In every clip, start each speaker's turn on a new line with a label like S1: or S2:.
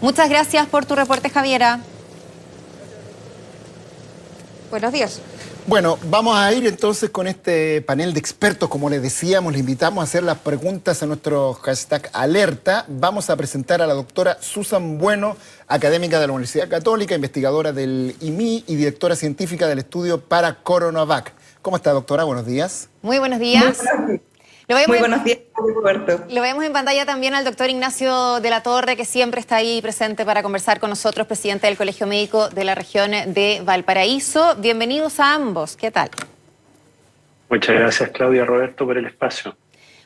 S1: Muchas gracias por tu reporte, Javiera.
S2: Buenos días.
S3: Bueno, vamos a ir entonces con este panel de expertos, como les decíamos, les invitamos a hacer las preguntas a nuestro hashtag alerta. Vamos a presentar a la doctora Susan Bueno, académica de la Universidad Católica, investigadora del IMI y directora científica del estudio para Coronavac. ¿Cómo está, doctora? Buenos días.
S1: Muy buenos días.
S2: Muy buenos días, Roberto.
S1: Lo vemos en pantalla también al doctor Ignacio de la Torre, que siempre está ahí presente para conversar con nosotros, presidente del Colegio Médico de la región de Valparaíso. Bienvenidos a ambos. ¿Qué tal?
S4: Muchas gracias, Claudia, Roberto, por el espacio.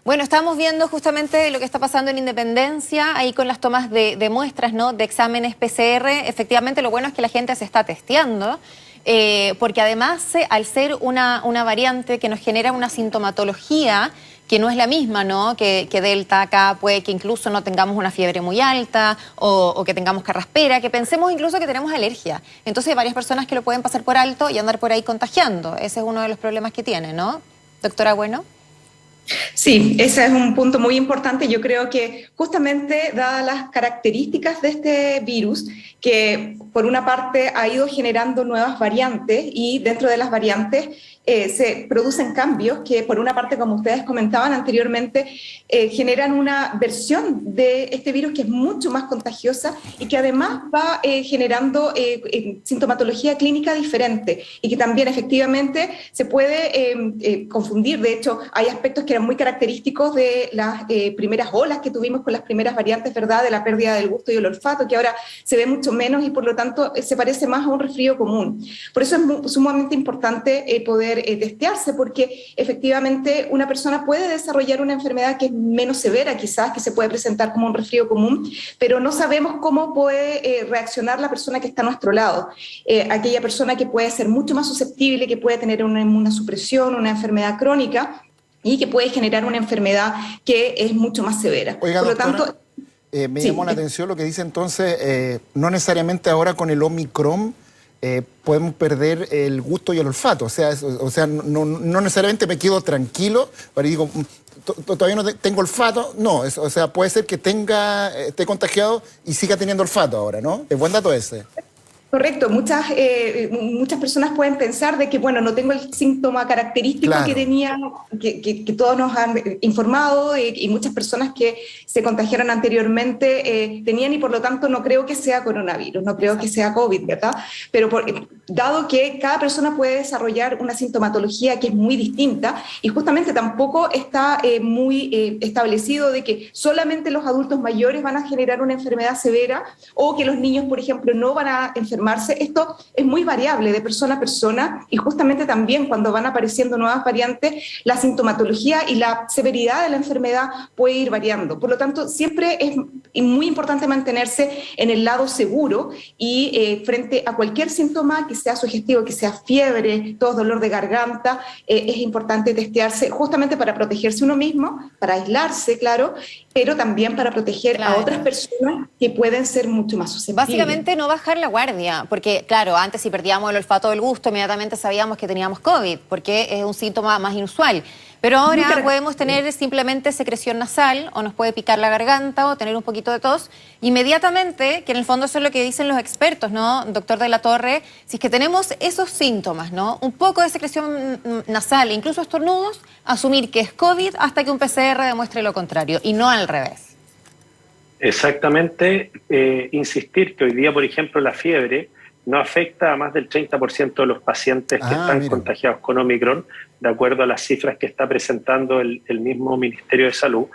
S1: Bueno, estamos viendo justamente lo que está pasando en Independencia, ahí con las tomas de muestras, ¿no?, de exámenes PCR. Efectivamente, lo bueno es que la gente se está testeando, porque además, al ser una variante que nos genera una sintomatología que no es la misma, ¿no?, que Delta, acá puede que incluso no tengamos una fiebre muy alta o que tengamos carraspera, que pensemos incluso que tenemos alergia. Entonces hay varias personas que lo pueden pasar por alto y andar por ahí contagiando. Ese es uno de los problemas que tiene, ¿no? Doctora Bueno.
S2: Sí, ese es un punto muy importante. Yo creo que justamente dadas las características de este virus, que por una parte ha ido generando nuevas variantes y dentro de las variantes se producen cambios que por una parte, como ustedes comentaban anteriormente, generan una versión de este virus que es mucho más contagiosa y que además va generando sintomatología clínica diferente y que también efectivamente se puede confundir. De hecho, hay aspectos que eran muy característicos de las primeras olas que tuvimos con las primeras variantes, ¿verdad?, de la pérdida del gusto y el olfato, que ahora se ve mucho menos y por lo tanto se parece más a un resfrío común. Por eso es sumamente importante poder testearse, porque efectivamente una persona puede desarrollar una enfermedad que es menos severa quizás, que se puede presentar como un resfrío común, pero no sabemos cómo puede reaccionar la persona que está a nuestro lado. Aquella persona que puede ser mucho más susceptible, que puede tener una inmunosupresión, una enfermedad crónica, y que puede generar una enfermedad que es mucho más severa.
S3: Oiga,
S2: por lo
S3: doctora,
S2: tanto,
S3: me llamó la atención lo que dice entonces, no necesariamente ahora con el Omicron podemos perder el gusto y el olfato, o sea, no necesariamente me quedo tranquilo, pero digo, todavía no tengo olfato, no, o sea, puede ser que esté contagiado y siga teniendo olfato ahora, ¿no? Es buen dato ese.
S2: correcto, muchas personas pueden pensar de que, bueno, no tengo el síntoma característico
S3: Claro.
S2: que tenía, que todos nos han informado, y muchas personas que se contagiaron anteriormente tenían, y por lo tanto no creo que sea coronavirus, no creo que sea COVID, ¿verdad? Pero dado que cada persona puede desarrollar una sintomatología que es muy distinta, y justamente tampoco está muy establecido de que solamente los adultos mayores van a generar una enfermedad severa o que los niños, por ejemplo, no van a enfermarse. Esto es muy variable de persona a persona y justamente también cuando van apareciendo nuevas variantes, la sintomatología y la severidad de la enfermedad puede ir variando. Por lo tanto, siempre es muy importante mantenerse en el lado seguro y frente a cualquier síntoma que sea sugestivo, que sea fiebre, tos, dolor de garganta, es importante testearse justamente para protegerse uno mismo, para aislarse, claro, pero también para proteger a otras personas que pueden ser mucho más susceptibles.
S1: Básicamente no bajar la guardia, porque claro, antes si perdíamos el olfato o el gusto, inmediatamente sabíamos que teníamos COVID, porque es un síntoma más inusual. Pero ahora podemos tener simplemente secreción nasal, o nos puede picar la garganta, o tener un poquito de tos, inmediatamente, que en el fondo eso es lo que dicen los expertos, ¿no, doctor de la Torre? Si es que tenemos esos síntomas, ¿no?, un poco de secreción nasal, incluso estornudos, asumir que es COVID hasta que un PCR demuestre lo contrario, y no al revés.
S4: Exactamente, insistir que hoy día, por ejemplo, la fiebre no afecta a más del 30% de los pacientes que están contagiados con Omicron, de acuerdo a las cifras que está presentando el mismo Ministerio de Salud.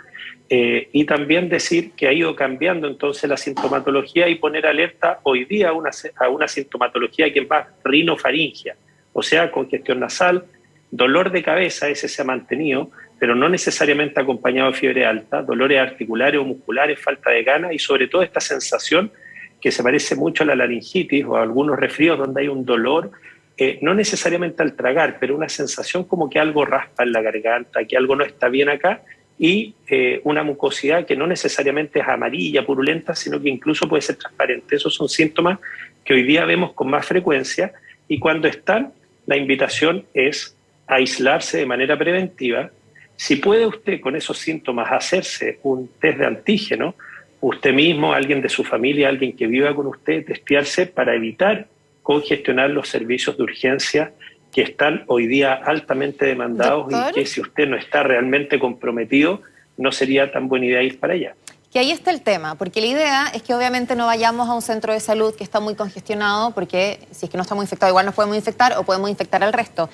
S4: Y también decir que ha ido cambiando entonces la sintomatología y poner alerta hoy día a una sintomatología que es más rinofaringia, o sea, congestión nasal, dolor de cabeza, ese se ha mantenido, pero no necesariamente acompañado de fiebre alta, dolores articulares o musculares, falta de ganas y sobre todo esta sensación que se parece mucho a la laringitis o a algunos resfríos donde hay un dolor, no necesariamente al tragar, pero una sensación como que algo raspa en la garganta, que algo no está bien acá, y una mucosidad que no necesariamente es amarilla, purulenta, sino que incluso puede ser transparente. Esos son síntomas que hoy día vemos con más frecuencia y cuando están, la invitación es aislarse de manera preventiva. Si puede usted con esos síntomas hacerse un test de antígeno, usted mismo, alguien de su familia, alguien que viva con usted, testearse para evitar congestionar los servicios de urgencia que están hoy día altamente demandados. ¿Doctor? Y que si usted no está realmente comprometido, no sería tan buena idea ir para allá.
S1: Que ahí está el tema, porque la idea es que obviamente no vayamos a un centro de salud que está muy congestionado, porque si es que no estamos infectados, igual nos podemos infectar o podemos infectar al resto.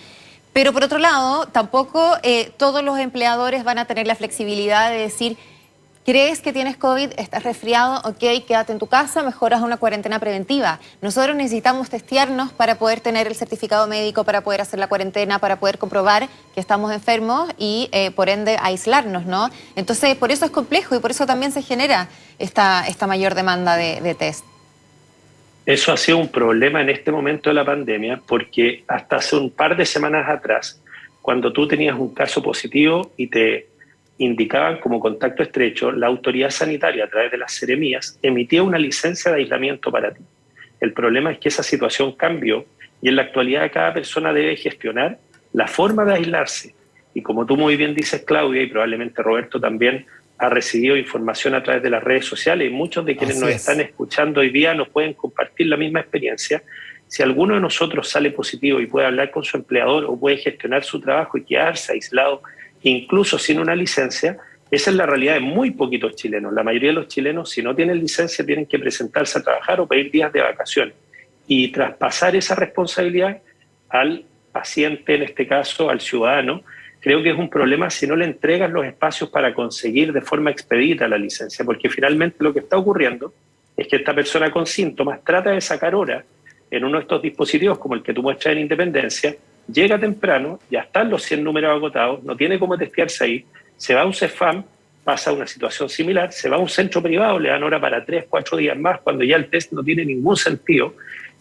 S1: Pero por otro lado, tampoco todos los empleadores van a tener la flexibilidad de decir, ¿crees que tienes COVID? ¿Estás resfriado? Ok, quédate en tu casa, mejoras una cuarentena preventiva. Nosotros necesitamos testearnos para poder tener el certificado médico, para poder hacer la cuarentena, para poder comprobar que estamos enfermos y por ende aislarnos, ¿no? Entonces, por eso es complejo y por eso también se genera esta mayor demanda de test.
S4: Eso ha sido un problema en este momento de la pandemia, porque hasta hace un par de semanas atrás, cuando tú tenías un caso positivo y te indicaban como contacto estrecho, la autoridad sanitaria a través de las seremías emitía una licencia de aislamiento para ti. El problema es que esa situación cambió y en la actualidad cada persona debe gestionar la forma de aislarse. Y como tú muy bien dices, Claudia, y probablemente Roberto también ha recibido información a través de las redes sociales, y muchos de quienes nos están escuchando hoy día nos pueden compartir la misma experiencia. Si alguno de nosotros sale positivo y puede hablar con su empleador o puede gestionar su trabajo y quedarse aislado, incluso sin una licencia, esa es la realidad de muy poquitos chilenos. La mayoría de los chilenos, si no tienen licencia, tienen que presentarse a trabajar o pedir días de vacaciones. Y traspasar esa responsabilidad al paciente, en este caso al ciudadano, creo que es un problema si no le entregas los espacios para conseguir de forma expedita la licencia, porque finalmente lo que está ocurriendo es que esta persona con síntomas trata de sacar hora en uno de estos dispositivos, como el que tú muestras en Independencia, llega temprano, ya están los 100 números agotados, no tiene cómo testearse ahí, se va a un CEFAM, pasa una situación similar, se va a un centro privado, le dan hora para 3, 4 días más, cuando ya el test no tiene ningún sentido,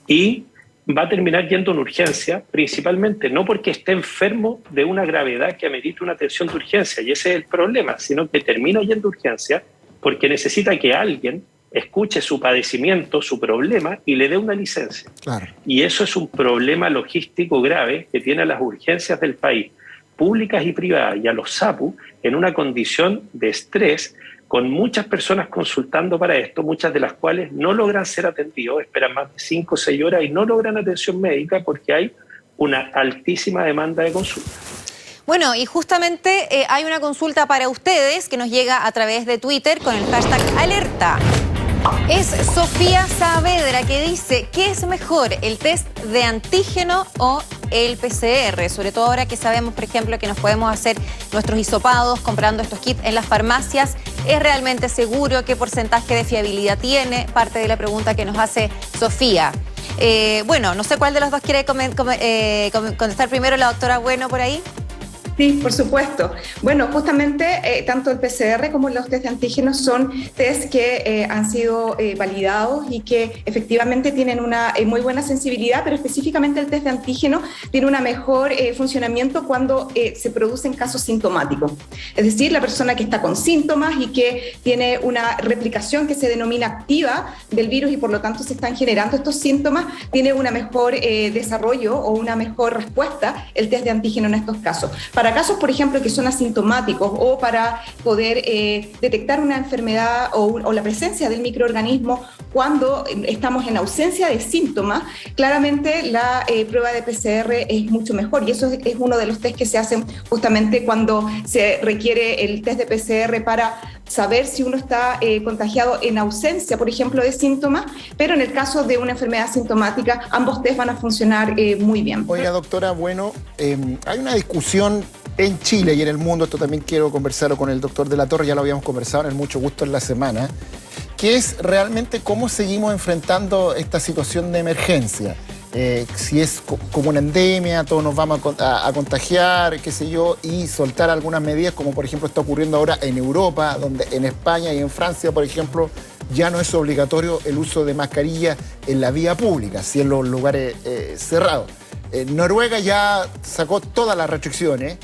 S4: y va a terminar yendo en urgencia, principalmente no porque esté enfermo de una gravedad que amerite una atención de urgencia, y ese es el problema, sino que termina yendo a urgencia porque necesita que alguien escuche su padecimiento, su problema y le dé una licencia. Claro. Y eso es un problema logístico grave que tiene a las urgencias del país, públicas y privadas, y a los SAPU en una condición de estrés, con muchas personas consultando para esto, muchas de las cuales no logran ser atendidos, esperan más de 5 o 6 horas y no logran atención médica porque hay una altísima demanda de consulta.
S1: Bueno, y justamente hay una consulta para ustedes que nos llega a través de Twitter con el hashtag alerta. Es Sofía Saavedra que dice, ¿qué es mejor, el test de antígeno o el PCR? Sobre todo ahora que sabemos, por ejemplo, que nos podemos hacer nuestros hisopados comprando estos kits en las farmacias. ¿Es realmente seguro? ¿Qué porcentaje de fiabilidad tiene? Parte de la pregunta que nos hace Sofía. Bueno, no sé cuál de los dos quiere contestar primero, la doctora Bueno por ahí.
S2: Sí, por supuesto. Bueno, justamente tanto el PCR como los test de antígenos son test que han sido validados y que efectivamente tienen una muy buena sensibilidad, pero específicamente el test de antígeno tiene un mejor funcionamiento cuando se producen casos sintomáticos. Es decir, la persona que está con síntomas y que tiene una replicación que se denomina activa del virus y por lo tanto se están generando estos síntomas, tiene un mejor desarrollo o una mejor respuesta el test de antígeno en estos casos. Para casos, por ejemplo, que son asintomáticos o para poder detectar una enfermedad o la presencia del microorganismo cuando estamos en ausencia de síntomas, claramente la prueba de PCR es mucho mejor y eso es uno de los test que se hacen justamente cuando se requiere el test de PCR para saber si uno está contagiado en ausencia, por ejemplo, de síntomas, pero en el caso de una enfermedad sintomática, ambos test van a funcionar muy bien.
S3: Oiga, doctora, bueno, hay una discusión en Chile y en el mundo, esto también quiero conversarlo con el doctor de la Torre, ya lo habíamos conversado en el Mucho Gusto en la semana, que es realmente cómo seguimos enfrentando esta situación de emergencia. Si es como una endemia, todos nos vamos a contagiar, qué sé yo, y soltar algunas medidas, como por ejemplo está ocurriendo ahora en Europa, donde en España y en Francia, por ejemplo, ya no es obligatorio el uso de mascarilla en la vía pública, si en los lugares cerrados. Noruega ya sacó todas las restricciones.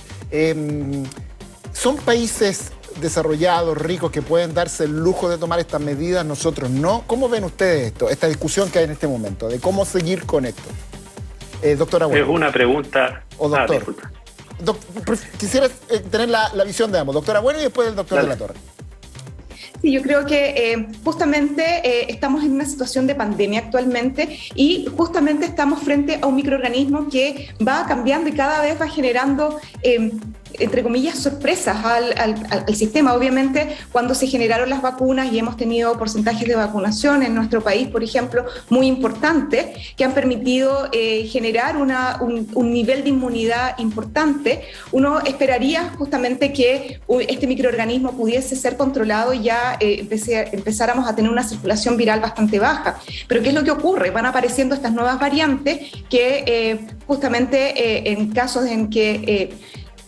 S3: Son países desarrollados, ricos, que pueden darse el lujo de tomar estas medidas, nosotros no. ¿Cómo ven ustedes esto, esta discusión que hay en este momento, de cómo seguir con esto? Doctora Bueno.
S4: Es una pregunta...
S3: O doctor. Quisiera tener la visión de ambos, doctora Bueno y después del doctor de la Torre.
S2: Sí, yo creo que justamente estamos en una situación de pandemia actualmente y justamente estamos frente a un microorganismo que va cambiando y cada vez va generando entre comillas, sorpresas al sistema. Obviamente, cuando se generaron las vacunas y hemos tenido porcentajes de vacunación en nuestro país, por ejemplo, muy importantes, que han permitido generar un nivel de inmunidad importante, uno esperaría justamente que este microorganismo pudiese ser controlado y ya empezáramos a tener una circulación viral bastante baja. Pero ¿qué es lo que ocurre? Van apareciendo estas nuevas variantes que justamente en casos en que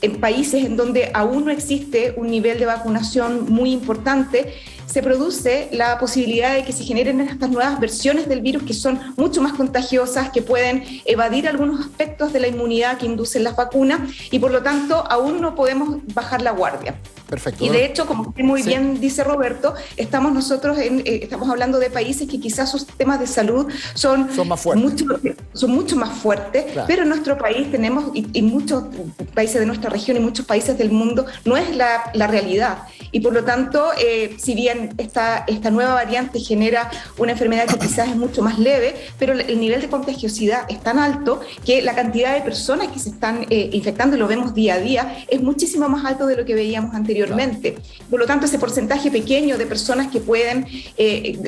S2: en países en donde aún no existe un nivel de vacunación muy importante, se produce la posibilidad de que se generen estas nuevas versiones del virus que son mucho más contagiosas, que pueden evadir algunos aspectos de la inmunidad que inducen las vacunas y por lo tanto aún no podemos bajar la guardia.
S3: Perfecto.
S2: Y de hecho, como muy bien dice Roberto, estamos hablando de países que quizás sus sistemas de salud son
S3: más fuertes.
S2: mucho más fuertes, claro. Pero en nuestro país tenemos, y muchos países de nuestra región y muchos países del mundo, no es la realidad. Y por lo tanto, si bien esta nueva variante genera una enfermedad que quizás es mucho más leve, pero el nivel de contagiosidad es tan alto que la cantidad de personas que se están infectando, y lo vemos día a día, es muchísimo más alto de lo que veíamos anteriormente. Claro. Por lo tanto, ese porcentaje pequeño de personas que pueden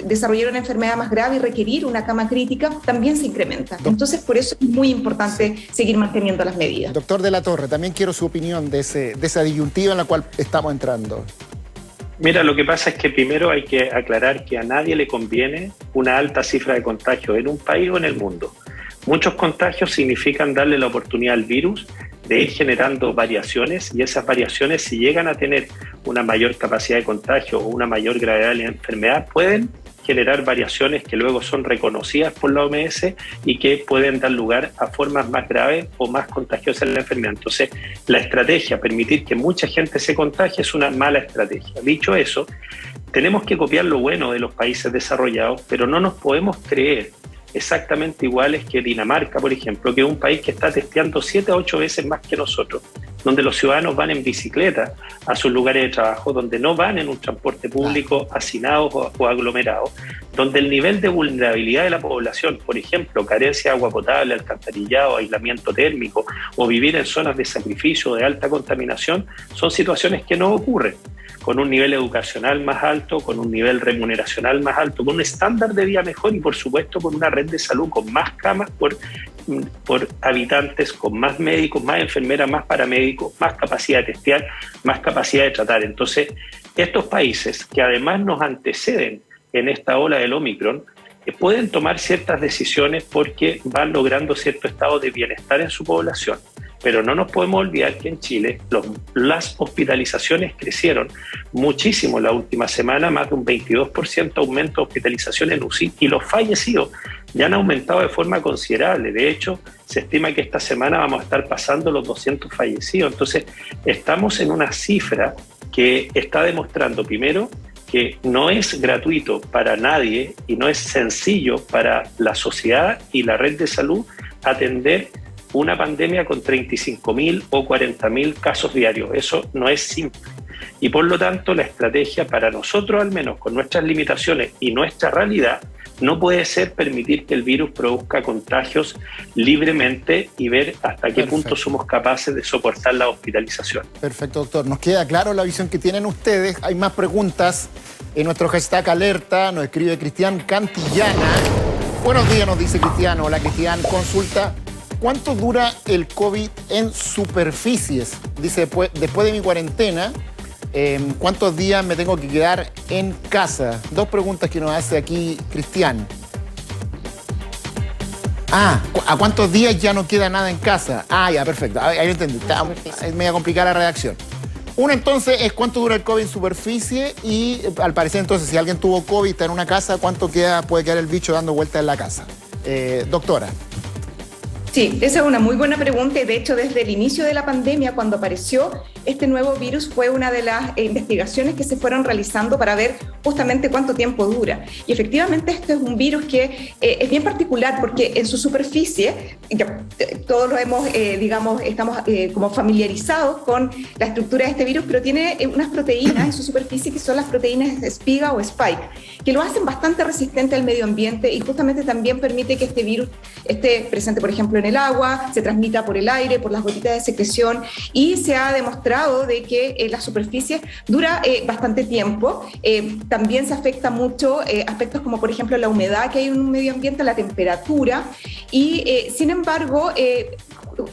S2: desarrollar una enfermedad más grave y requerir una cama crítica también se incrementa. Entonces, por eso es muy importante seguir manteniendo las medidas.
S3: Doctor de la Torre, también quiero su opinión de esa disyuntiva en la cual estamos entrando.
S4: Mira, lo que pasa es que primero hay que aclarar que a nadie le conviene una alta cifra de contagios en un país o en el mundo. Muchos contagios significan darle la oportunidad al virus de ir generando variaciones y esas variaciones, si llegan a tener una mayor capacidad de contagio o una mayor gravedad de la enfermedad, pueden generar variaciones que luego son reconocidas por la OMS y que pueden dar lugar a formas más graves o más contagiosas de la enfermedad. Entonces, la estrategia, permitir que mucha gente se contagie, es una mala estrategia. Dicho eso, tenemos que copiar lo bueno de los países desarrollados, pero no nos podemos creer exactamente iguales que Dinamarca, por ejemplo, que es un país que está testeando 7 a 8 veces más que nosotros, donde los ciudadanos van en bicicleta a sus lugares de trabajo, donde no van en un transporte público hacinados o aglomerados, donde el nivel de vulnerabilidad de la población, por ejemplo, carencia de agua potable, alcantarillado, aislamiento térmico o vivir en zonas de sacrificio de alta contaminación, son situaciones que no ocurren, con un nivel educacional más alto, con un nivel remuneracional más alto, con un estándar de vida mejor y, por supuesto, con una red de salud con más camas por habitantes, con más médicos, más enfermeras, más paramédicos, más capacidad de testear, más capacidad de tratar. Entonces, estos países que además nos anteceden en esta ola del Omicron, pueden tomar ciertas decisiones porque van logrando cierto estado de bienestar en su población. Pero no nos podemos olvidar que en Chile las hospitalizaciones crecieron muchísimo la última semana, más de un 22% aumento de hospitalización en UCI, y los fallecidos ya han aumentado de forma considerable. De hecho, se estima que esta semana vamos a estar pasando los 200 fallecidos. Entonces, estamos en una cifra que está demostrando, primero, que no es gratuito para nadie y no es sencillo para la sociedad y la red de salud atender una pandemia con 35.000 o 40.000 casos diarios. Eso no es simple. Y por lo tanto, la estrategia para nosotros, al menos con nuestras limitaciones y nuestra realidad, no puede ser permitir que el virus produzca contagios libremente y ver hasta qué punto somos capaces de soportar la hospitalización.
S3: Perfecto, doctor. Nos queda claro la visión que tienen ustedes. Hay más preguntas en nuestro hashtag alerta. Nos escribe Cristian Cantillana. Buenos días, nos dice Cristian. Hola, Cristian. Consulta: ¿cuánto dura el COVID en superficies? Dice, después de mi cuarentena, ¿cuántos días me tengo que quedar en casa? Dos preguntas que nos hace aquí Cristian. ¿A cuántos días ya no queda nada en casa? Ya, perfecto. Ahí lo entendí. Me voy a complicar la redacción. Una, entonces, es cuánto dura el COVID en superficie y, al parecer, entonces, si alguien tuvo COVID y está en una casa, ¿cuánto puede quedar el bicho dando vueltas en la casa? Doctora.
S2: Sí, esa es una muy buena pregunta y de hecho desde el inicio de la pandemia, cuando apareció este nuevo virus fue una de las investigaciones que se fueron realizando para ver justamente cuánto tiempo dura. Y efectivamente este es un virus que es bien particular porque en su superficie, todos lo hemos, estamos como familiarizados con la estructura de este virus, pero tiene unas proteínas en su superficie que son las proteínas espiga o spike, que lo hacen bastante resistente al medio ambiente y justamente también permite que este virus esté presente, por ejemplo, en el agua, se transmita por el aire, por las gotitas de secreción, y se ha demostrado de que la superficie dura bastante tiempo. También se afecta mucho aspectos como, por ejemplo, la humedad que hay en un medio ambiente, la temperatura, y sin embargo,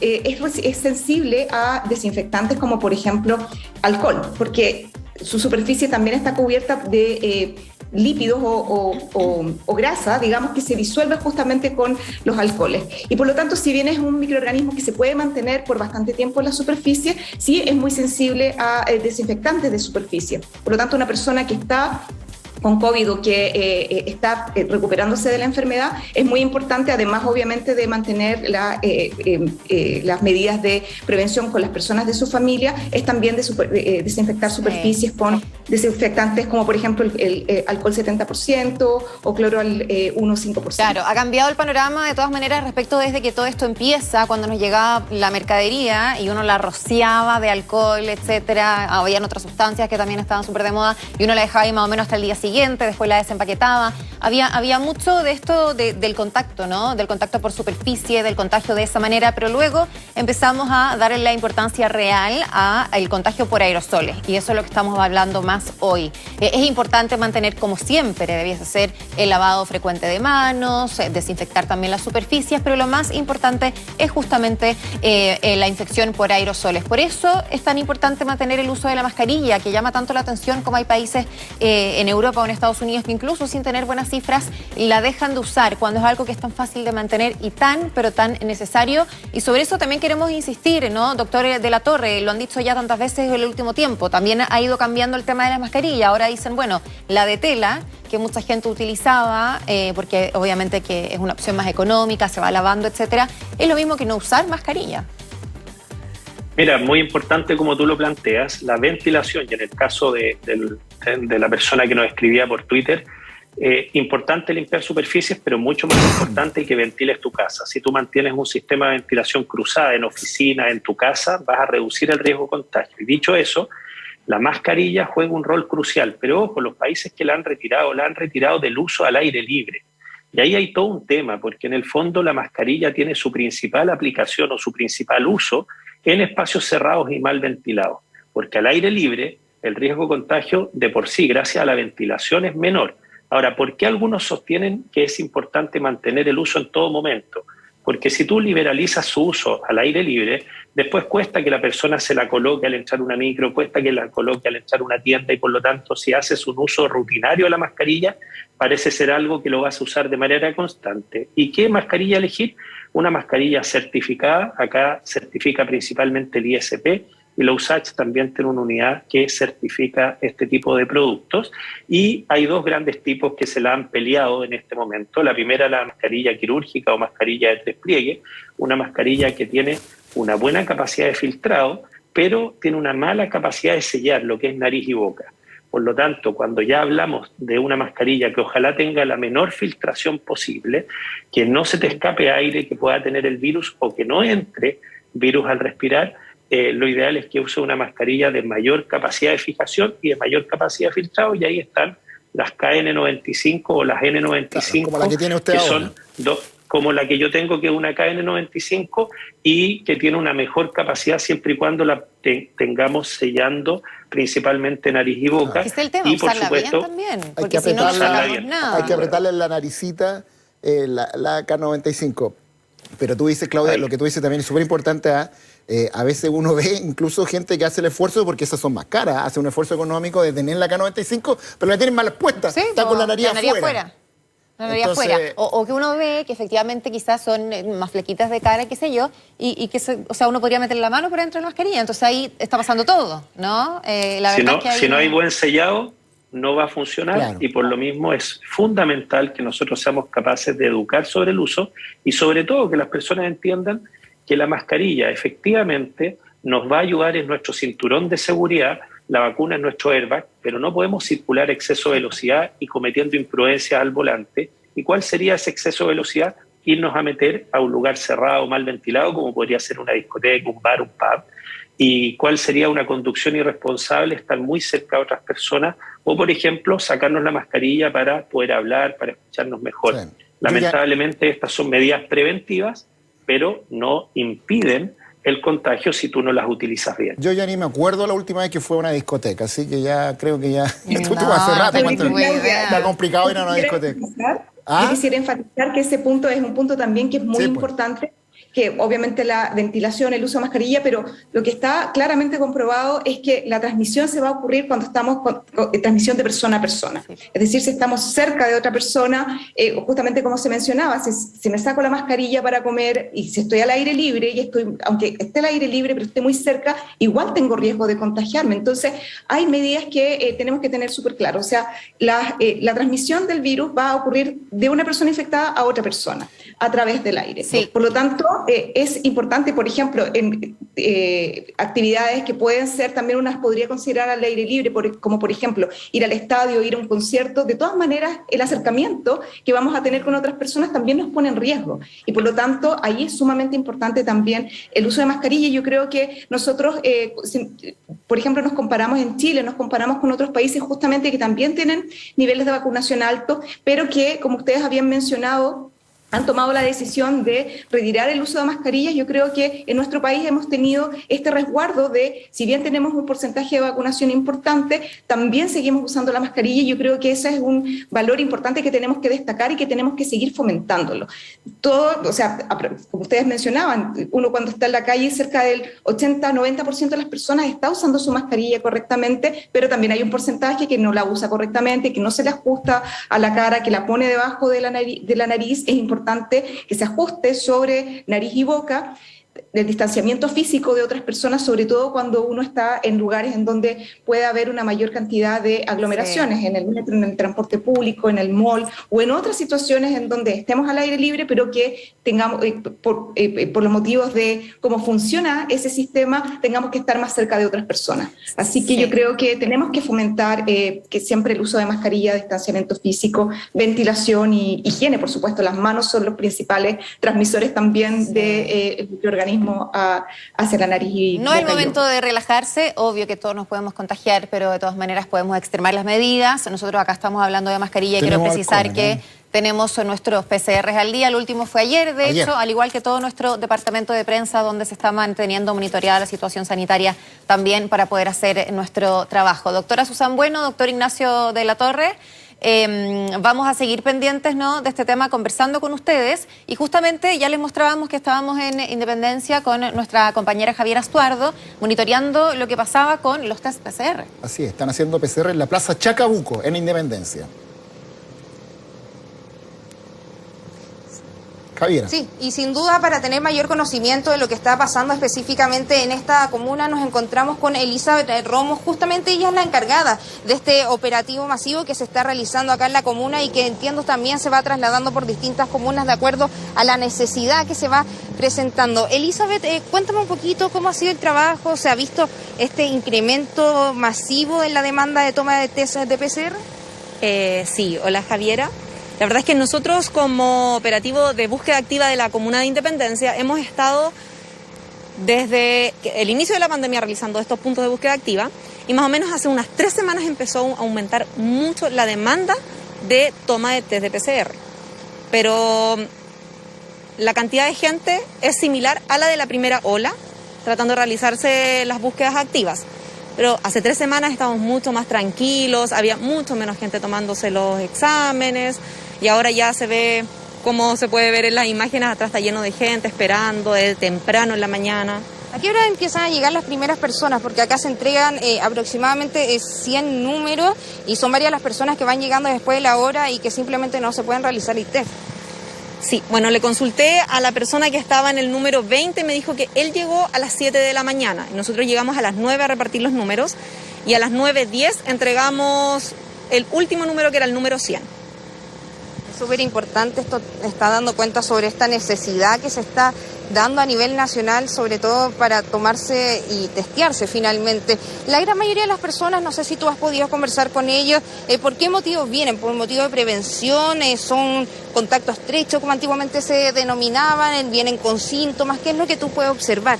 S2: es sensible a desinfectantes como, por ejemplo, alcohol, porque su superficie también está cubierta de lípidos o grasa, digamos, que se disuelve justamente con los alcoholes. Y por lo tanto, si bien es un microorganismo que se puede mantener por bastante tiempo en la superficie, sí es muy sensible a desinfectantes de superficie. Por lo tanto, una persona que está con COVID o que está recuperándose de la enfermedad, es muy importante, además obviamente de mantener las medidas de prevención con las personas de su familia, es también desinfectar superficies con desinfectantes como por ejemplo el alcohol 70% o cloro al 1,5%.
S1: Claro, ha cambiado el panorama de todas maneras respecto desde que todo esto empieza, cuando nos llegaba la mercadería y uno la rociaba de alcohol, etcétera. Habían otras sustancias que también estaban súper de moda y uno la dejaba ahí más o menos hasta el día siguiente, después la desempaquetaba. Había mucho de esto del contacto, ¿no? Del contacto por superficie, del contagio de esa manera, pero luego empezamos a darle la importancia real al contagio por aerosoles, y eso es lo que estamos hablando más hoy. Es importante mantener, como siempre debiese ser, el lavado frecuente de manos, desinfectar también las superficies, pero lo más importante es justamente la infección por aerosoles. Por eso es tan importante mantener el uso de la mascarilla, que llama tanto la atención, como hay países en Europa o en Estados Unidos que incluso sin tener buenas cifras la dejan de usar cuando es algo que es tan fácil de mantener y pero tan necesario. Y sobre eso también queremos insistir, ¿no? Doctor de la Torre, lo han dicho ya tantas veces en el último tiempo, también ha ido cambiando el tema de las mascarillas. Ahora dicen, bueno, la de tela, que mucha gente utilizaba, porque obviamente que es una opción más económica, se va lavando, etcétera, es lo mismo que no usar mascarilla.
S4: Mira, muy importante como tú lo planteas, la ventilación, y en el caso de la persona que nos escribía por Twitter, importante limpiar superficies, pero mucho más importante que ventiles tu casa. Si tú mantienes un sistema de ventilación cruzada en oficina, en tu casa, vas a reducir el riesgo de contagio. Y dicho eso, la mascarilla juega un rol crucial, pero ojo, los países que la han retirado del uso al aire libre. Y ahí hay todo un tema, porque en el fondo la mascarilla tiene su principal aplicación o su principal uso en espacios cerrados y mal ventilados, porque al aire libre el riesgo de contagio de por sí, gracias a la ventilación, es menor. Ahora, ¿por qué algunos sostienen que es importante mantener el uso en todo momento? Porque si tú liberalizas su uso al aire libre, después cuesta que la persona se la coloque al entrar a una micro, cuesta que la coloque al entrar a una tienda, y por lo tanto, si haces un uso rutinario de la mascarilla, parece ser algo que lo vas a usar de manera constante. ¿Y qué mascarilla elegir? Una mascarilla certificada. Acá certifica principalmente el ISP, y la USACH también tiene una unidad que certifica este tipo de productos. Y hay dos grandes tipos que se la han peleado en este momento. La primera, la mascarilla quirúrgica o mascarilla de tres pliegues, una mascarilla que tiene una buena capacidad de filtrado, pero tiene una mala capacidad de sellar lo que es nariz y boca. Por lo tanto, cuando ya hablamos de una mascarilla que ojalá tenga la menor filtración posible, que no se te escape aire que pueda tener el virus o que no entre virus al respirar, lo ideal es que use una mascarilla de mayor capacidad de fijación y de mayor capacidad de filtrado, y ahí están las KN95 o las N95,
S3: como la que tiene usted ahora.
S4: Son como la que yo tengo, que es una KN95 y que tiene una mejor capacidad siempre y cuando la tengamos sellando principalmente nariz y boca.
S1: Es el tema,
S4: y por supuesto
S1: bien también,
S3: hay que
S1: si no,
S3: nada. Hay que apretarle en la naricita la K95. Pero tú dices, Claudia, lo que tú dices también es súper importante. A veces uno ve incluso gente que hace el esfuerzo, porque esas son más caras, hace un esfuerzo económico de tener la K95, pero la tienen mal puesta, sí, está con la nariz afuera.
S1: Entonces, o que uno ve que efectivamente quizás son más flequitas de cara, qué sé yo, y que o sea, uno podría meter la mano por dentro de la mascarilla. Entonces ahí está pasando todo, ¿no? La verdad es que
S4: si no hay buen sellado, no va a funcionar. Claro. Y por lo mismo es fundamental que nosotros seamos capaces de educar sobre el uso, y sobre todo que las personas entiendan que la mascarilla efectivamente nos va a ayudar en nuestro cinturón de seguridad, la vacuna es nuestro airbag, pero no podemos circular a exceso de velocidad y cometiendo imprudencias al volante. ¿Y cuál sería ese exceso de velocidad? Irnos a meter a un lugar cerrado, mal ventilado, como podría ser una discoteca, un bar, un pub. ¿Y cuál sería una conducción irresponsable? Estar muy cerca de otras personas o, por ejemplo, sacarnos la mascarilla para poder hablar, para escucharnos mejor. Sí. Lamentablemente estas son medidas preventivas, pero no impiden el contagio si tú no las utilizas bien.
S3: Yo ya ni me acuerdo la última vez que fue a una discoteca, así que ya creo que ya... Tú hace rato, está complicado ir a una discoteca.
S2: Yo quisiera enfatizar que ese punto es un punto también que es muy importante, que obviamente la ventilación, el uso de mascarilla, pero lo que está claramente comprobado es que la transmisión se va a ocurrir cuando estamos con transmisión de persona a persona. Sí. Es decir, si estamos cerca de otra persona, justamente como se mencionaba, si me saco la mascarilla para comer y si estoy al aire libre, y aunque esté al aire libre pero esté muy cerca, igual tengo riesgo de contagiarme. Entonces, hay medidas que tenemos que tener súper claro. O sea, la transmisión del virus va a ocurrir de una persona infectada a otra persona a través del aire. Sí. Por lo tanto, es importante, por ejemplo, en actividades que pueden ser también podría considerar al aire libre, como por ejemplo ir al estadio, ir a un concierto. De todas maneras, el acercamiento que vamos a tener con otras personas también nos pone en riesgo. Y por lo tanto, ahí es sumamente importante también el uso de mascarilla. Yo creo que nosotros, por ejemplo, nos comparamos en Chile, nos comparamos con otros países justamente que también tienen niveles de vacunación altos, pero que, como ustedes habían mencionado, han tomado la decisión de retirar el uso de mascarillas. Yo creo que en nuestro país hemos tenido este resguardo de, si bien tenemos un porcentaje de vacunación importante, también seguimos usando la mascarilla, y yo creo que ese es un valor importante que tenemos que destacar y que tenemos que seguir fomentándolo. Todo, o sea, como ustedes mencionaban, uno cuando está en la calle, cerca del 80-90% de las personas está usando su mascarilla correctamente, pero también hay un porcentaje que no la usa correctamente, que no se le ajusta a la cara, que la pone debajo de la nariz. Es importante que se ajuste sobre nariz y boca, del distanciamiento físico de otras personas, sobre todo cuando uno está en lugares en donde puede haber una mayor cantidad de aglomeraciones, sí, en el metro, en el transporte público, en el mall, o en otras situaciones en donde estemos al aire libre, pero que tengamos, por los motivos de cómo funciona ese sistema, tengamos que estar más cerca de otras personas. Así que sí, yo creo que tenemos que fomentar que siempre el uso de mascarilla, distanciamiento físico, ventilación y higiene, por supuesto. Las manos son los principales transmisores también, sí, del microorganismo hacia la nariz y
S1: no es el momento de relajarse. Obvio que todos nos podemos contagiar, pero de todas maneras podemos extremar las medidas. Nosotros acá estamos hablando de mascarilla y quiero precisar que tenemos nuestros PCRs al día. El último fue ayer, de hecho, al igual que todo nuestro departamento de prensa, donde se está manteniendo monitoreada la situación sanitaria también para poder hacer nuestro trabajo. Doctora Susan Bueno, doctor Ignacio de la Torre, vamos a seguir pendientes, ¿no?, de este tema, conversando con ustedes, y justamente ya les mostrábamos que estábamos en Independencia con nuestra compañera Javiera Estuardo, monitoreando lo que pasaba con los test PCR.
S3: Así es, están haciendo PCR en la Plaza Chacabuco, en Independencia. Javiera.
S5: Sí, y sin duda, para tener mayor conocimiento de lo que está pasando específicamente en esta comuna, nos encontramos con Elizabeth Romo. Justamente ella es la encargada de este operativo masivo que se está realizando acá en la comuna y que, entiendo, también se va trasladando por distintas comunas de acuerdo a la necesidad que se va presentando. Elizabeth, cuéntame un poquito cómo ha sido el trabajo. ¿Se ha visto este incremento masivo en la demanda de toma de test de PCR?
S6: Sí, hola Javiera. La verdad es que nosotros, como operativo de búsqueda activa de la Comuna de Independencia, hemos estado desde el inicio de la pandemia realizando estos puntos de búsqueda activa, y más o menos hace unas 3 semanas empezó a aumentar mucho la demanda de toma de test de PCR. Pero la cantidad de gente es similar a la de la primera ola, tratando de realizarse las búsquedas activas. Pero hace 3 semanas estábamos mucho más tranquilos, había mucho menos gente tomándose los exámenes, y ahora ya se ve, como se puede ver en las imágenes, atrás está lleno de gente esperando desde temprano en la mañana.
S5: ¿A qué hora empiezan a llegar las primeras personas? Porque acá se entregan aproximadamente 100 números, y son varias las personas que van llegando después de la hora y que simplemente no se pueden realizar el test.
S6: Sí, bueno, le consulté a la persona que estaba en el número 20, me dijo que él llegó a las 7 de la mañana. Nosotros llegamos a las 9 a repartir los números, y a las 9:10 entregamos el último número, que era el número 100.
S5: Es súper importante, esto está dando cuenta sobre esta necesidad que se está dando a nivel nacional, sobre todo para tomarse y testearse finalmente. La gran mayoría de las personas, no sé si tú has podido conversar con ellos, ¿por qué motivos vienen? ¿Por motivo de prevención? ¿Son contacto estrecho, como antiguamente se denominaban? ¿Vienen con síntomas? ¿Qué es lo que tú puedes observar?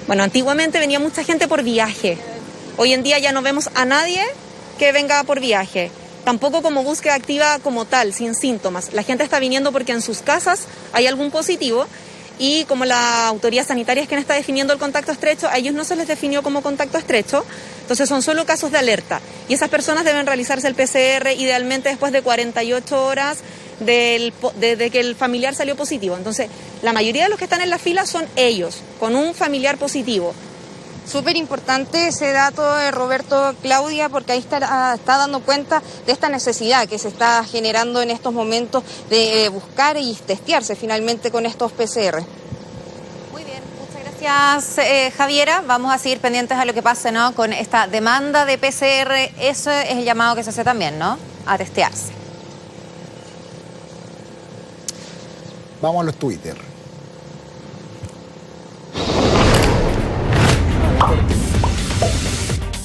S6: Bueno, antiguamente venía mucha gente por viaje. Hoy en día ya no vemos a nadie que venga por viaje. Tampoco como búsqueda activa como tal, sin síntomas. La gente está viniendo porque en sus casas hay algún positivo y como la autoridad sanitaria es quien está definiendo el contacto estrecho, a ellos no se les definió como contacto estrecho, entonces son solo casos de alerta. Y esas personas deben realizarse el PCR idealmente después de 48 horas desde que el familiar salió positivo. Entonces, la mayoría de los que están en la fila son ellos, con un familiar positivo.
S5: Súper importante ese dato de Roberto, Claudia, porque ahí está dando cuenta de esta necesidad que se está generando en estos momentos de buscar y testearse finalmente con estos PCR.
S1: Muy bien, muchas gracias Javiera. Vamos a seguir pendientes a lo que pase, ¿no? Con esta demanda de PCR. Eso es el llamado que se hace también, ¿no? A testearse.
S3: Vamos a los Twitter.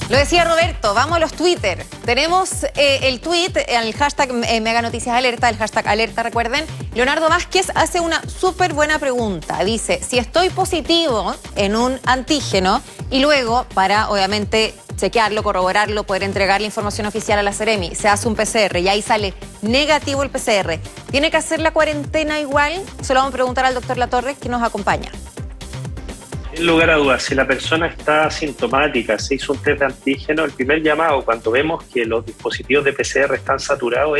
S1: Lo decía Roberto, vamos a los Twitter. Tenemos el tweet, el hashtag Mega Noticias Alerta, el hashtag Alerta, recuerden. Leonardo Vázquez hace una súper buena pregunta. Dice, si estoy positivo en un antígeno y luego, para obviamente chequearlo, corroborarlo, poder entregar la información oficial a la Seremi, se hace un PCR y ahí sale negativo el PCR, ¿tiene que hacer la cuarentena igual? Se lo vamos a preguntar al doctor Latorre, que nos acompaña.
S4: Sin lugar a dudas, si la persona está asintomática, se hizo un test de antígeno, el primer llamado cuando vemos que los dispositivos de PCR están saturados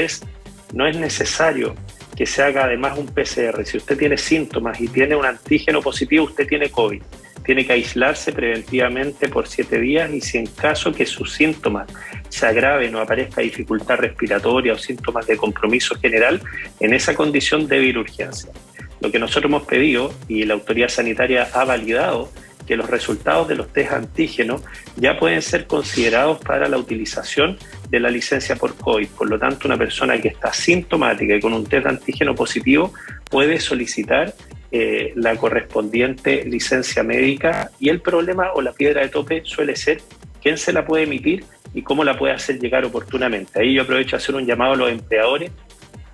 S4: no es necesario que se haga además un PCR. Si usted tiene síntomas y tiene un antígeno positivo, usted tiene COVID. Tiene que aislarse preventivamente por 7 días y si en caso que sus síntomas se agraven o aparezca dificultad respiratoria o síntomas de compromiso general, en esa condición debe ir a urgencia. Lo que nosotros hemos pedido y la autoridad sanitaria ha validado que los resultados de los test antígenos ya pueden ser considerados para la utilización de la licencia por COVID. Por lo tanto, una persona que está sintomática y con un test de antígeno positivo puede solicitar la correspondiente licencia médica y el problema o la piedra de tope suele ser quién se la puede emitir y cómo la puede hacer llegar oportunamente. Ahí yo aprovecho a hacer un llamado a los empleadores.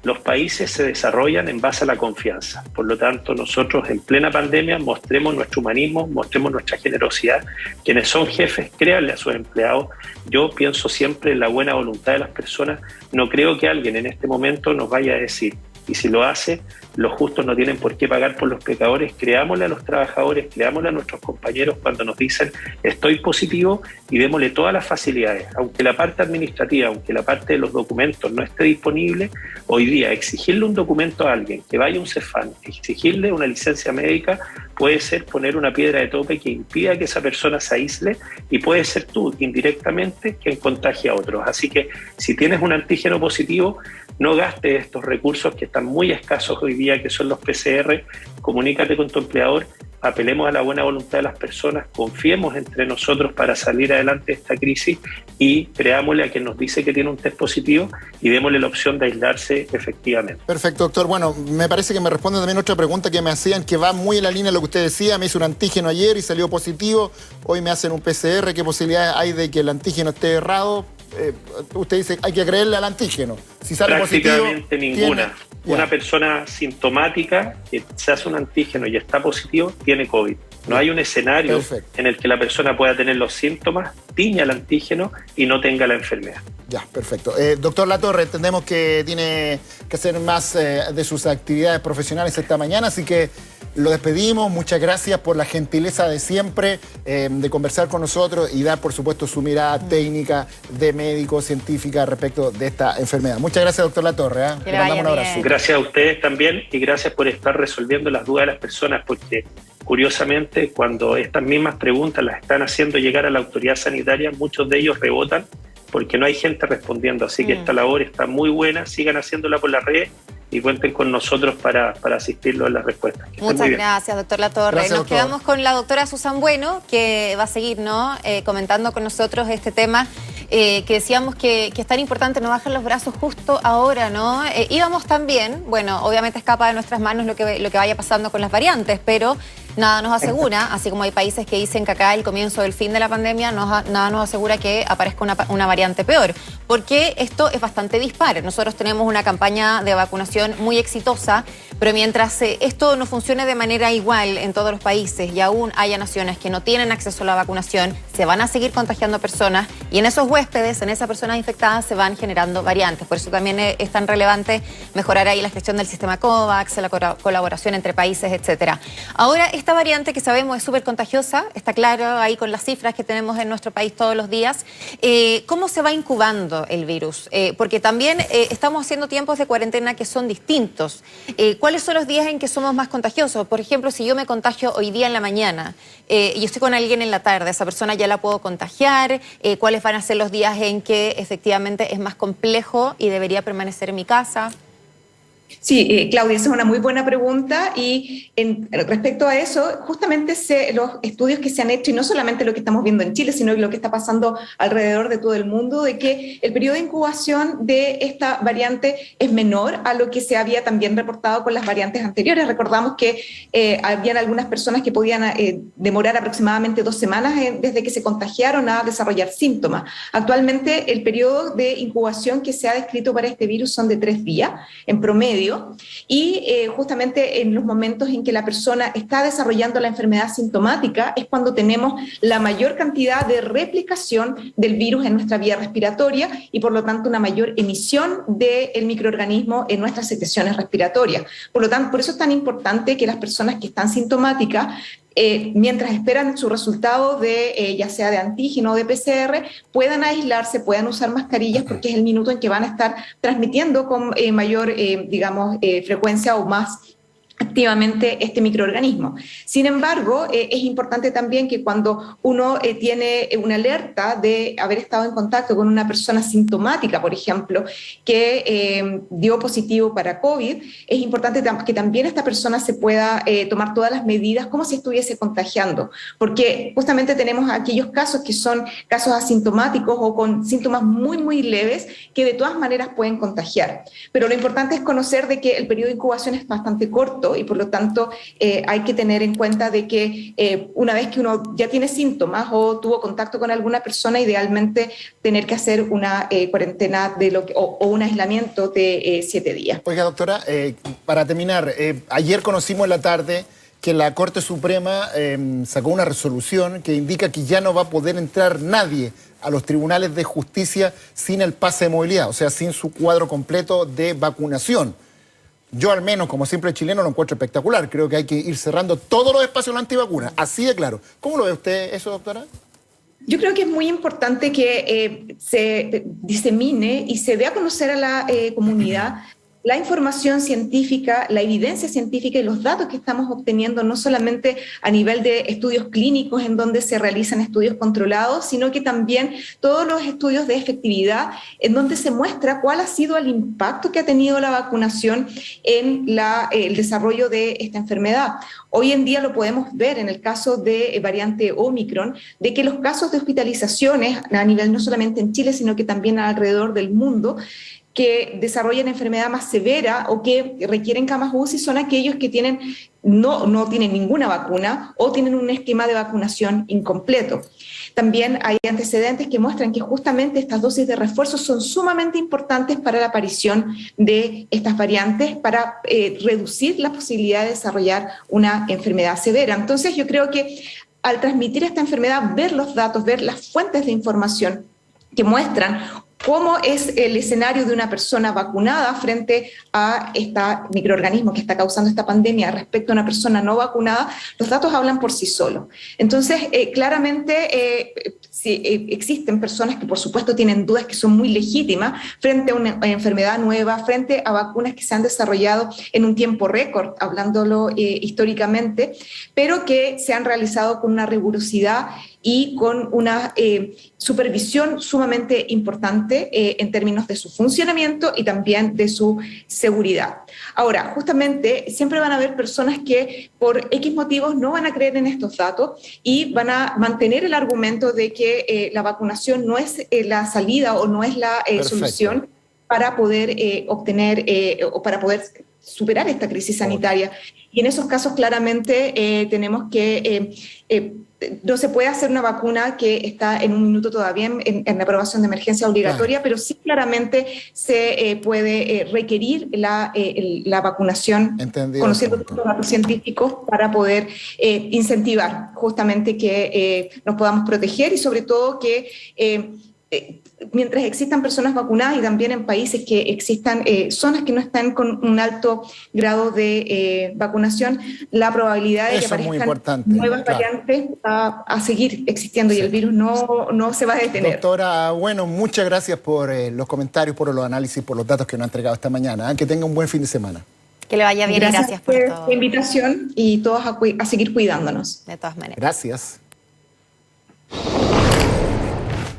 S4: Los países se desarrollan en base a la confianza. Por lo tanto, nosotros en plena pandemia mostremos nuestro humanismo, mostremos nuestra generosidad. Quienes son jefes, créanle a sus empleados. Yo pienso siempre en la buena voluntad de las personas. No creo que alguien en este momento nos vaya a decir, y si lo hace, los justos no tienen por qué pagar por los pecadores. Creámosle a los trabajadores, creámosle a nuestros compañeros cuando nos dicen estoy positivo y démosle todas las facilidades. Aunque la parte administrativa, aunque la parte de los documentos no esté disponible, hoy día exigirle un documento a alguien que vaya a un Cefam, exigirle una licencia médica, puede ser poner una piedra de tope que impida que esa persona se aísle y puede ser tú indirectamente quien contagie a otros. Así que si tienes un antígeno positivo, no gastes estos recursos que están muy escasos hoy día, que son los PCR, comunícate con tu empleador, apelemos a la buena voluntad de las personas, confiemos entre nosotros para salir adelante de esta crisis y creámosle a quien nos dice que tiene un test positivo y démosle la opción de aislarse efectivamente.
S3: Perfecto, doctor. Bueno, me parece que me responde también otra pregunta que me hacían, que va muy en la línea de lo que usted decía. Me hizo un antígeno ayer y salió positivo, hoy me hacen un PCR. ¿Qué posibilidades hay de que el antígeno esté errado? Usted dice, hay que creerle al antígeno. Si sale
S4: prácticamente
S3: positivo,
S4: ninguna. Una persona sintomática que se hace un antígeno y está positivo, tiene COVID. No hay un escenario en el que la persona pueda tener los síntomas, tiña el antígeno y no tenga la enfermedad.
S3: Ya, perfecto. Doctor Latorre, entendemos que tiene que hacer más de sus actividades profesionales esta mañana, así que lo despedimos. Muchas gracias por la gentileza de siempre de conversar con nosotros y dar, por supuesto, su mirada técnica de médico, científica respecto de esta enfermedad. Muchas gracias, doctor Latorre. Le mandamos un abrazo.
S4: Gracias a ustedes también y gracias por estar resolviendo las dudas de las personas, porque curiosamente cuando estas mismas preguntas las están haciendo llegar a la autoridad sanitaria, muchos de ellos rebotan porque no hay gente respondiendo. Así que esta labor está muy buena, sigan haciéndola por las redes y cuenten con nosotros para asistirlos en las respuestas.
S1: Muchas gracias, doctor Latorre.
S3: Gracias,
S1: Nos quedamos con la doctora Susan Bueno, que va a seguir, ¿no? Comentando con nosotros este tema que decíamos que es tan importante no bajar los brazos justo ahora, ¿no? Íbamos tan bien, bueno, obviamente escapa de nuestras manos lo que vaya pasando con las variantes, pero nada nos asegura, así como hay países que dicen que acá el comienzo del fin de la pandemia, nada nos asegura que aparezca una variante peor, porque esto es bastante dispar. Nosotros tenemos una campaña de vacunación muy exitosa, pero mientras esto no funcione de manera igual en todos los países y aún haya naciones que no tienen acceso a la vacunación, se van a seguir contagiando personas y en esos huéspedes, en esas personas infectadas, se van generando variantes. Por eso también es tan relevante mejorar ahí la gestión del sistema COVAX, la colaboración entre países, etcétera. Ahora, esta variante que sabemos es súper contagiosa, está claro ahí con las cifras que tenemos en nuestro país todos los días. ¿Cómo se va incubando el virus? Porque también estamos haciendo tiempos de cuarentena que son distintos. ¿Cuáles son los días en que somos más contagiosos? Por ejemplo, si yo me contagio hoy día en la mañana y estoy con alguien en la tarde, ¿esa persona ya la puedo contagiar? ¿Cuáles van a ser los días en que efectivamente es más complejo y debería permanecer en mi casa?
S2: Sí, Claudia, esa es una muy buena pregunta y respecto a eso, justamente los estudios que se han hecho, y no solamente lo que estamos viendo en Chile, sino lo que está pasando alrededor de todo el mundo, de que el periodo de incubación de esta variante es menor a lo que se había también reportado con las variantes anteriores. Recordamos que habían algunas personas que podían demorar aproximadamente 2 semanas desde que se contagiaron a desarrollar síntomas. Actualmente el periodo de incubación que se ha descrito para este virus son de 3 días en promedio, y justamente en los momentos en que la persona está desarrollando la enfermedad sintomática es cuando tenemos la mayor cantidad de replicación del virus en nuestra vía respiratoria y por lo tanto una mayor emisión del microorganismo en nuestras secreciones respiratorias. Por lo tanto, por eso es tan importante que las personas que están sintomáticas mientras esperan su resultado de ya sea de antígeno o de PCR, puedan aislarse, puedan usar mascarillas, porque es el minuto en que van a estar transmitiendo con mayor, frecuencia o más activamente este microorganismo. Sin embargo, es importante también que cuando uno tiene una alerta de haber estado en contacto con una persona sintomática, por ejemplo, que dio positivo para COVID, es importante que también esta persona se pueda tomar todas las medidas como si estuviese contagiando, porque justamente tenemos aquellos casos que son casos asintomáticos o con síntomas muy, muy leves que de todas maneras pueden contagiar. Pero lo importante es conocer de que el periodo de incubación es bastante corto y por lo tanto hay que tener en cuenta de que una vez que uno ya tiene síntomas o tuvo contacto con alguna persona, idealmente tener que hacer una cuarentena o un aislamiento de 7 días.
S3: Oiga, doctora, para terminar, ayer conocimos en la tarde que la Corte Suprema sacó una resolución que indica que ya no va a poder entrar nadie a los tribunales de justicia sin el pase de movilidad, o sea, sin su cuadro completo de vacunación. Yo al menos, como siempre chileno, lo encuentro espectacular. Creo que hay que ir cerrando todos los espacios de la antivacuna, así de claro. ¿Cómo lo ve usted eso, doctora?
S2: Yo creo que es muy importante que se disemine y se dé a conocer a la comunidad la información científica, la evidencia científica y los datos que estamos obteniendo, no solamente a nivel de estudios clínicos en donde se realizan estudios controlados, sino que también todos los estudios de efectividad en donde se muestra cuál ha sido el impacto que ha tenido la vacunación en el desarrollo de esta enfermedad. Hoy en día lo podemos ver en el caso de variante Omicron, de que los casos de hospitalizaciones a nivel no solamente en Chile, sino que también alrededor del mundo, que desarrollan enfermedad más severa o que requieren camas UCI son aquellos que no tienen ninguna vacuna o tienen un esquema de vacunación incompleto. También hay antecedentes que muestran que justamente estas dosis de refuerzo son sumamente importantes para la aparición de estas variantes, para reducir la posibilidad de desarrollar una enfermedad severa. Entonces yo creo que al transmitir esta enfermedad, ver los datos, ver las fuentes de información que muestran cómo es el escenario de una persona vacunada frente a este microorganismo que está causando esta pandemia respecto a una persona no vacunada, los datos hablan por sí solos. Entonces, claramente, sí, existen personas que por supuesto tienen dudas que son muy legítimas frente a una enfermedad nueva, frente a vacunas que se han desarrollado en un tiempo récord, hablándolo históricamente, pero que se han realizado con una rigurosidad y con una supervisión sumamente importante en términos de su funcionamiento y también de su seguridad. Ahora, justamente, siempre van a haber personas que por X motivos no van a creer en estos datos y van a mantener el argumento de que la vacunación no es la salida o no es la solución para poder obtener o para poder superar esta crisis sanitaria. Y en esos casos claramente tenemos que no se puede hacer una vacuna que está en un minuto todavía en la aprobación de emergencia obligatoria, pero sí claramente se puede requerir la vacunación, conociendo los datos científicos, para poder incentivar justamente que nos podamos proteger y sobre todo que mientras existan personas vacunadas y también en países que existan zonas que no están con un alto grado de vacunación, la probabilidad de que aparezcan nuevas variantes va a seguir existiendo y el virus no se va a detener.
S3: Doctora, bueno, muchas gracias por los comentarios, por los análisis, por los datos que nos ha entregado esta mañana. Que tenga un buen fin de semana.
S1: Que le vaya bien y gracias por todo.
S2: La invitación y todos a seguir cuidándonos.
S1: De todas maneras.
S3: Gracias.